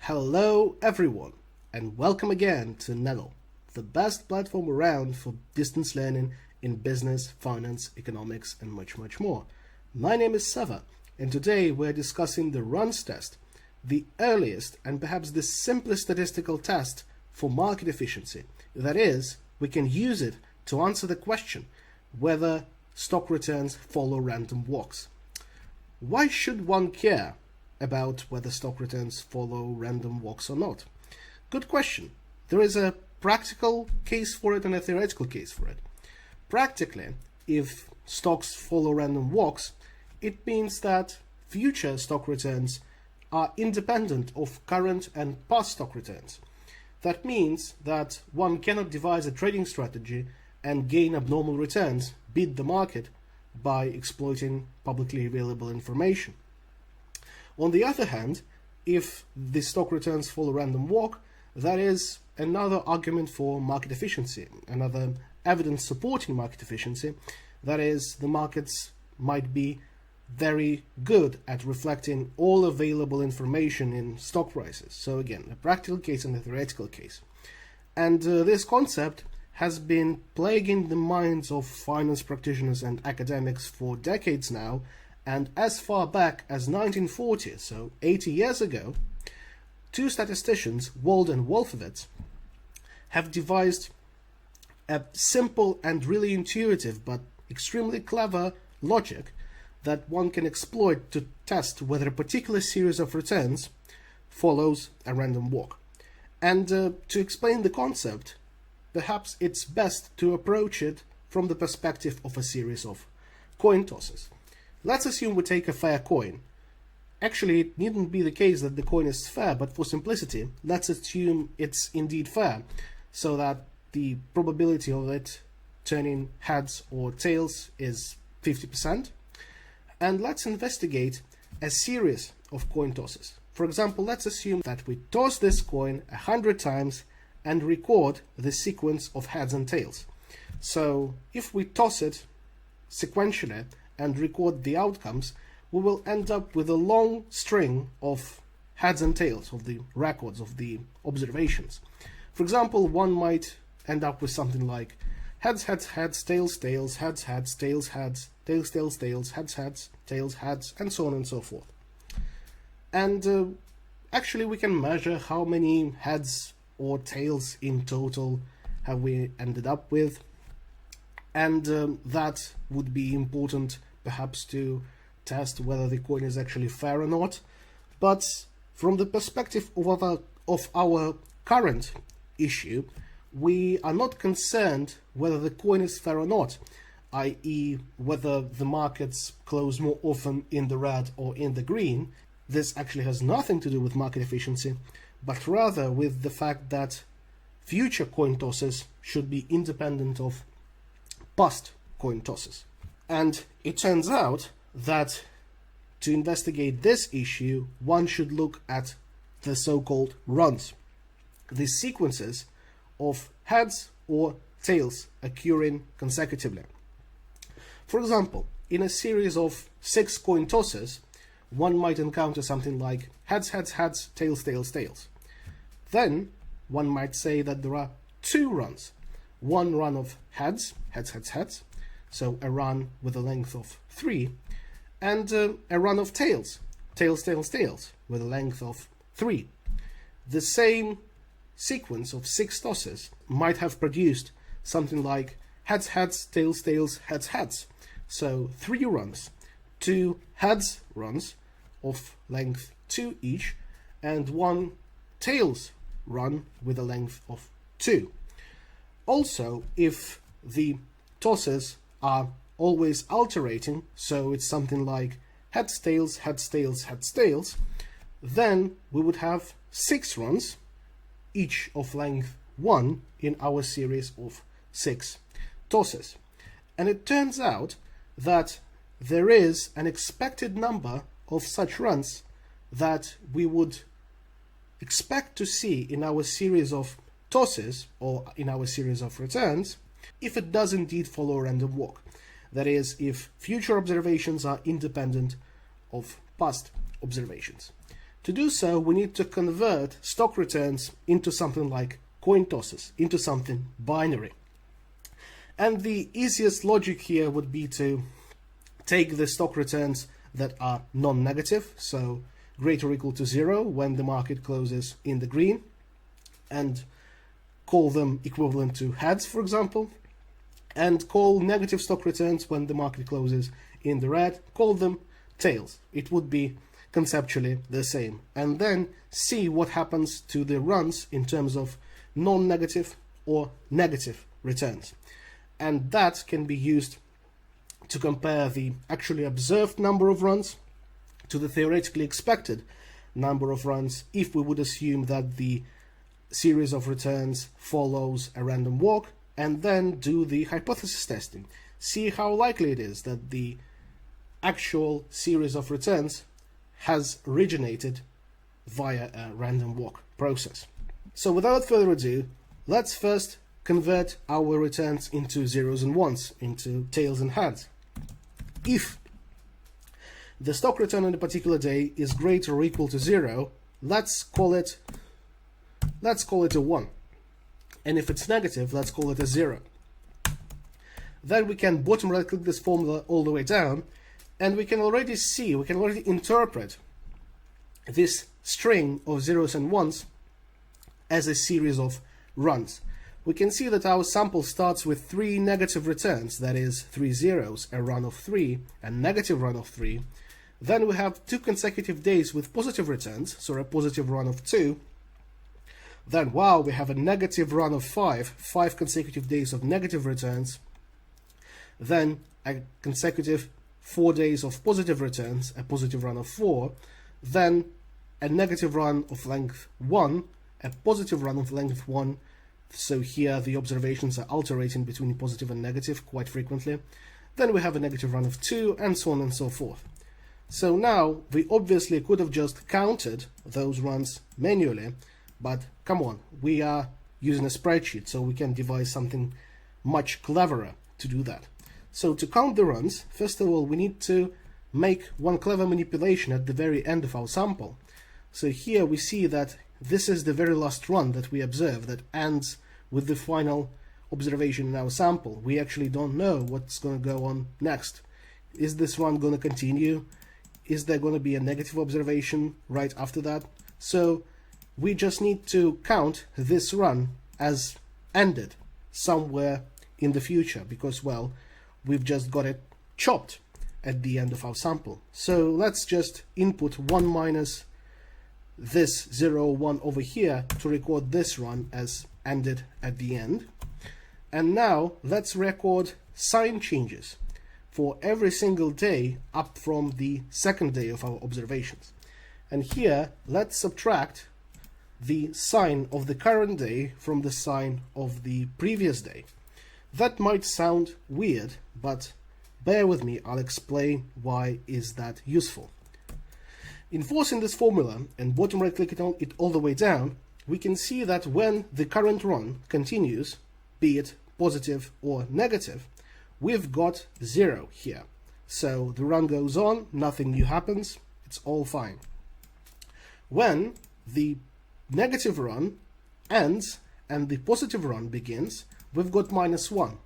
Hello everyone, and welcome again to Naggle, the best platform around for distance learning in business, finance, economics, and much more. My name is Seva, and today we're discussing the runs test, the earliest and perhaps the simplest statistical test for market efficiency. That is, we can use it to answer the question whether stock returns follow random walks. Why should one care about whether stock returns follow random walks or not? Good question. There is a practical case for it and a theoretical case for it. Practically, if stocks follow random walks, it means that future stock returns are independent of current and past stock returns. That means that one cannot devise a trading strategy and gain abnormal returns, beat the market, by exploiting publicly available information. On the other hand, if the stock returns follow random walk, that is another argument for market efficiency, another evidence supporting market efficiency. That is, the markets might be very good at reflecting all available information in stock prices. So again, a practical case and a theoretical case. And this concept has been plaguing the minds of finance practitioners and academics for decades now, and as far back as 1940, so 80 years ago, two statisticians, Wald and Wolfowitz, have devised a simple and really intuitive but extremely clever logic that one can exploit to test whether a particular series of returns follows a random walk. And to explain the concept, perhaps it's best to approach it from the perspective of a series of coin tosses. Let's assume we take a fair coin. Actually, it needn't be the case that the coin is fair, but for simplicity, let's assume it's indeed fair, so that the probability of it turning heads or tails is 50%. And let's investigate a series of coin tosses. For example, let's assume that we toss this coin 100 times and record the sequence of heads and tails. So if we toss it sequentially and record the outcomes, we will end up with a long string of heads and tails, of the records, of the observations. For example, one might end up with something like heads, heads, heads, tails, tails, heads, heads, tails, heads, tails, tails, tails, heads, heads, tails, heads, and so on and so forth. And actually we can measure how many heads or tails in total have we ended up with, and that would be important perhaps to test whether the coin is actually fair or not. But from the perspective of our current issue, we are not concerned whether the coin is fair or not, i.e. whether the markets close more often in the red or in the green. This actually has nothing to do with market efficiency, but rather with the fact that future coin tosses should be independent of past coin tosses. And it turns out that to investigate this issue, one should look at the so-called runs, the sequences of heads or tails occurring consecutively. For example, in a series of 6 coin tosses, one might encounter something like heads, heads, heads, tails, tails, tails. Then one might say that there are 2 runs. One run of heads, heads, heads, heads, so a run with a length of 3, and a run of tails, tails, tails, tails, with a length of 3. The same sequence of 6 tosses might have produced something like heads, heads, tails, tails, heads, heads. So 3 runs, 2 heads runs of length 2 each, and 1 tails run with a length of 2. Also, if the tosses are always alternating, so it's something like heads, tails, heads, tails, heads, tails, then we would have 6 runs, each of length 1 in our series of 6 tosses. And it turns out that there is an expected number of such runs that we would expect to see in our series of tosses or in our series of returns if it does indeed follow a random walk. That is, if future observations are independent of past observations. To do so, we need to convert stock returns into something like coin tosses, into something binary. And the easiest logic here would be to take the stock returns that are non-negative, so greater or equal to 0 when the market closes in the green, and call them equivalent to heads, for example, and call negative stock returns when the market closes in the red, call them tails. It would be conceptually the same, and then see what happens to the runs in terms of non-negative or negative returns. And that can be used to compare the actually observed number of runs to the theoretically expected number of runs if we would assume that the series of returns follows a random walk, and then do the hypothesis testing. See how likely it is that the actual series of returns has originated via a random walk process. So without further ado, let's first convert our returns into zeros and ones, into tails and heads. If the stock return on a particular day is greater or equal to 0, let's call it a 1. And if it's negative, let's call it a 0. Then we can bottom right click this formula all the way down, and we can already see, we can already interpret this string of zeros and ones as a series of runs. We can see that our sample starts with 3 negative returns, that is 3 zeros, a run of 3, a negative run of 3. Then we have 2 consecutive days with positive returns, so a positive run of 2. Then, wow, we have a negative run of 5 consecutive days of negative returns. Then a consecutive 4 days of positive returns, a positive run of 4. Then a negative run of length 1, a positive run of length 1. So here the observations are alternating between positive and negative quite frequently. Then we have a negative run of 2, and so on and so forth. So now we obviously could have just counted those runs manually, but come on, we are using a spreadsheet, so we can devise something much cleverer to do that. So to count the runs, first of all, we need to make one clever manipulation at the very end of our sample. So here we see that this is the very last run that we observe that ends with the final observation in our sample. We actually don't know what's going to go on next. Is this run going to continue? Is there going to be a negative observation right after that? So we just need to count this run as ended somewhere in the future because, well, we've just got it chopped at the end of our sample. So let's just input 1 minus this 0, 1 over here to record this run as ended at the end. And now let's record sign changes for every single day up from the second day of our observations. And here let's subtract the sign of the current day from the sign of the previous day. That might sound weird, but bear with me, I'll explain why is that useful. Enforcing this formula and bottom right click it all the way down, we can see that when the current run continues, be it positive or negative, we've got 0 here. So the run goes on, nothing new happens, it's all fine. When the negative run ends and the positive run begins, we've got -1.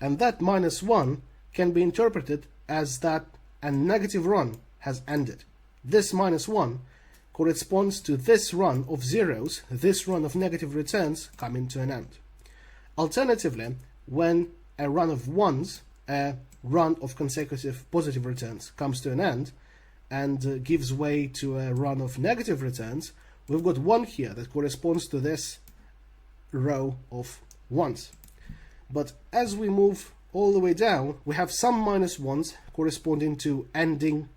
And that -1 can be interpreted as that a negative run has ended. This -1 corresponds to this run of zeros, this run of negative returns coming to an end. Alternatively, when a run of ones, a run of consecutive positive returns comes to an end and gives way to a run of negative returns, we've got 1 here that corresponds to this row of ones. But as we move all the way down, we have some -1s corresponding to ending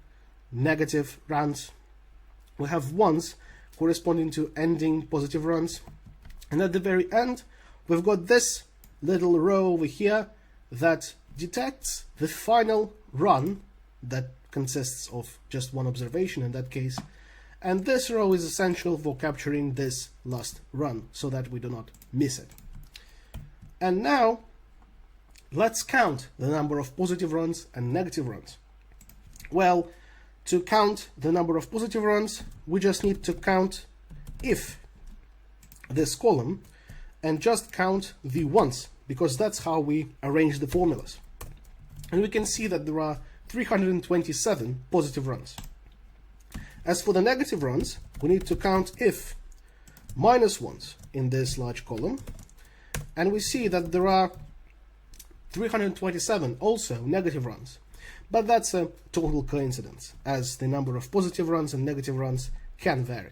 negative runs. We have 1s corresponding to ending positive runs. And at the very end, we've got this little row over here that detects the final run that consists of just one observation in that case. And this row is essential for capturing this last run so that we do not miss it. And now let's count the number of positive runs and negative runs. Well, to count the number of positive runs, we just need to count if this column and just count the ones, because that's how we arrange the formulas. And we can see that there are 327 positive runs. As for the negative runs, we need to count if minus ones in this large column, and we see that there are 327 also negative runs. But that's a total coincidence, as the number of positive runs and negative runs can vary.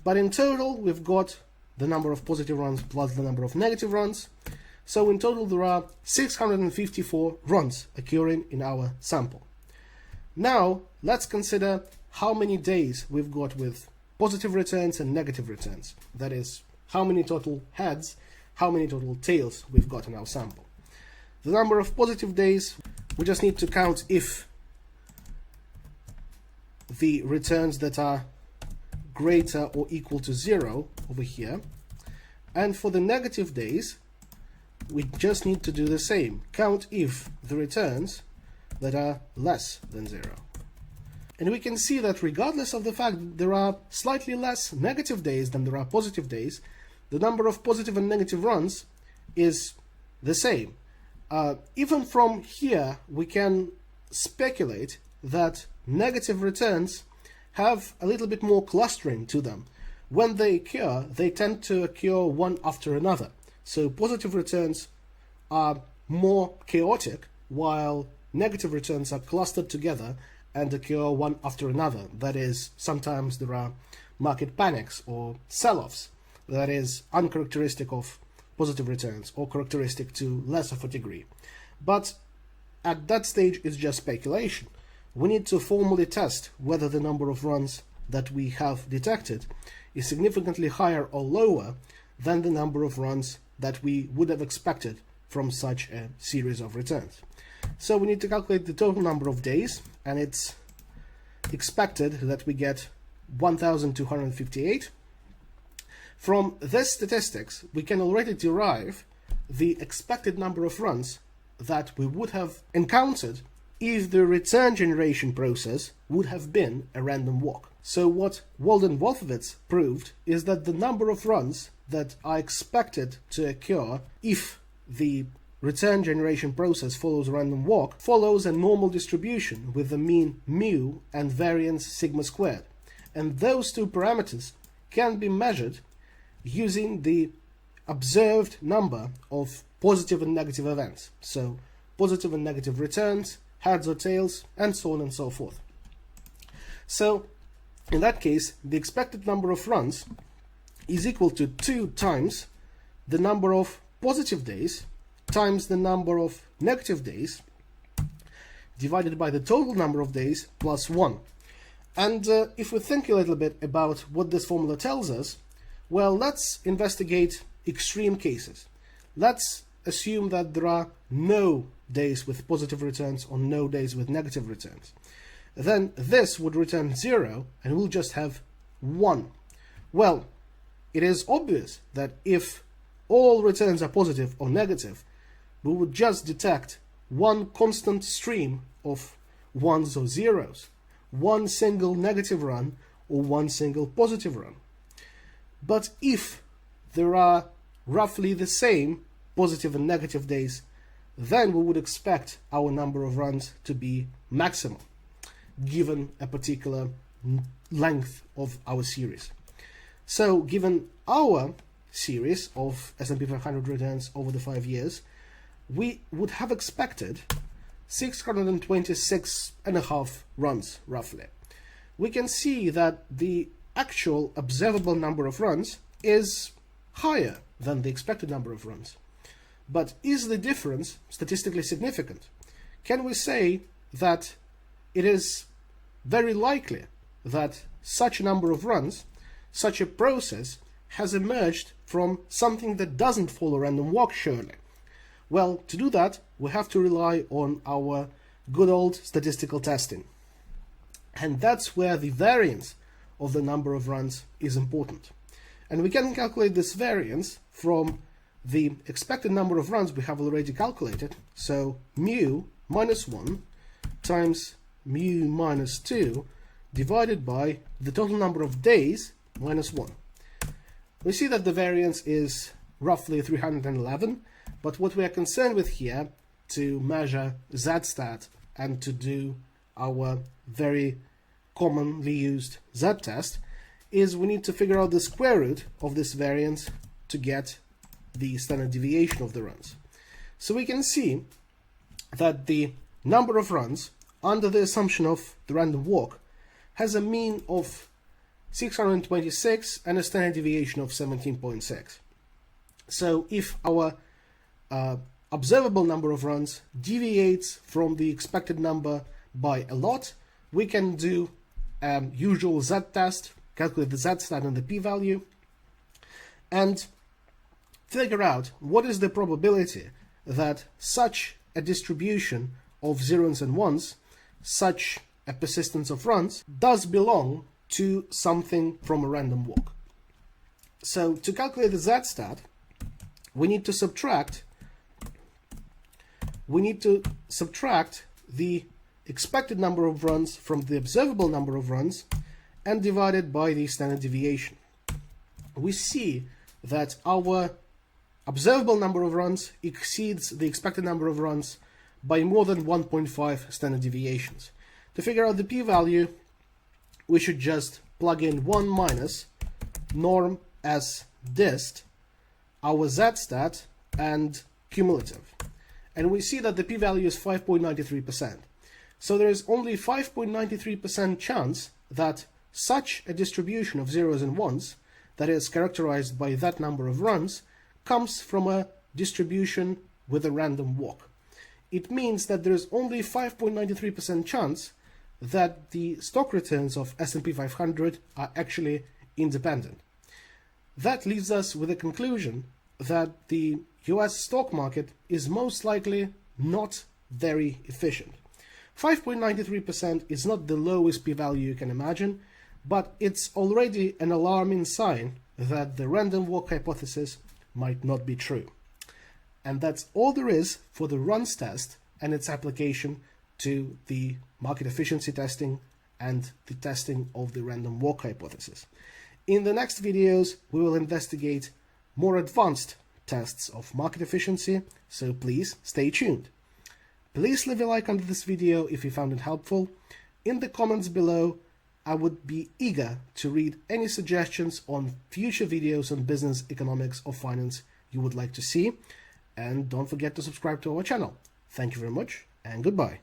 But in total, we've got the number of positive runs plus the number of negative runs. So in total, there are 654 runs occurring in our sample. Now, let's consider how many days we've got with positive returns and negative returns. That is, how many total heads, how many total tails we've got in our sample. The number of positive days, we just need to count if the returns that are greater or equal to 0 over here. And for the negative days, we just need to do the same. Count if the returns that are less than 0. And we can see that regardless of the fact that there are slightly less negative days than there are positive days, the number of positive and negative runs is the same. Even from here, we can speculate that negative returns have a little bit more clustering to them. When they occur, they tend to occur one after another. So positive returns are more chaotic, while negative returns are clustered together and occur one after another. That is, sometimes there are market panics or sell-offs. That is uncharacteristic of positive returns or characteristic to less of a degree. But at that stage, it's just speculation. We need to formally test whether the number of runs that we have detected is significantly higher or lower than the number of runs that we would have expected from such a series of returns. So we need to calculate the total number of days, and it's expected that we get 1,258. From this statistics, we can already derive the expected number of runs that we would have encountered if the return generation process would have been a random walk. So what Wald and Wolfowitz proved is that the number of runs that are expected to occur if the return generation process follows a random walk follows a normal distribution with the mean mu and variance sigma squared. And those two parameters can be measured using the observed number of positive and negative events. So positive and negative returns, heads or tails, and so on and so forth. So in that case, the expected number of runs is equal to 2 times the number of positive days times the number of negative days divided by the total number of days plus 1. And if we think a little bit about what this formula tells us, well, let's investigate extreme cases. Let's assume that there are no days with positive returns or no days with negative returns. Then this would return 0 and we'll just have 1. Well, it is obvious that if all returns are positive or negative, we would just detect one constant stream of ones or zeros, one single negative run or one single positive run. But if there are roughly the same positive and negative days, then we would expect our number of runs to be maximal, given a particular length of our series. So given our series of S&P 500 returns over the 5 years, we would have expected 626.5 runs, roughly. We can see that the actual observable number of runs is higher than the expected number of runs. But is the difference statistically significant? Can we say that it is very likely that such a number of runs, such a process, has emerged from something that doesn't follow random walk, surely? Well, to do that, we have to rely on our good old statistical testing. And that's where the variance of the number of runs is important. And we can calculate this variance from the expected number of runs we have already calculated. So mu minus 1 times mu minus 2 divided by the total number of days minus 1. We see that the variance is roughly 311, but what we are concerned with here to measure z-stat and to do our very commonly used z-test is we need to figure out the square root of this variance to get the standard deviation of the runs. So we can see that the number of runs under the assumption of the random walk has a mean of 626 and a standard deviation of 17.6. So if our observable number of runs deviates from the expected number by a lot, we can do usual z-test, calculate the z-stat and the p-value, and figure out what is the probability that such a distribution of zeros and ones, such a persistence of runs, does belong to something from a random walk. So to calculate the z-stat, we need to subtract the expected number of runs from the observable number of runs and divide it by the standard deviation. We see that our observable number of runs exceeds the expected number of runs by more than 1.5 standard deviations. To figure out the p-value, we should just plug in 1 minus norm as dist, our z-stat, and cumulative. And we see that the p-value is 5.93%. So there is only 5.93% chance that such a distribution of zeros and ones that is characterized by that number of runs comes from a distribution with a random walk. It means that there is only 5.93% chance that the stock returns of S&P 500 are actually independent. That leaves us with a conclusion that the US stock market is most likely not very efficient. 5.93% is not the lowest p-value you can imagine, but it's already an alarming sign that the random walk hypothesis might not be true. And that's all there is for the runs test and its application to the market efficiency testing and the testing of the random walk hypothesis. In the next videos, we will investigate more advanced tests of market efficiency, so please stay tuned. Please leave a like under this video if you found it helpful. In the comments below, I would be eager to read any suggestions on future videos on business, economics, or finance you would like to see. And don't forget to subscribe to our channel. Thank you very much, and goodbye.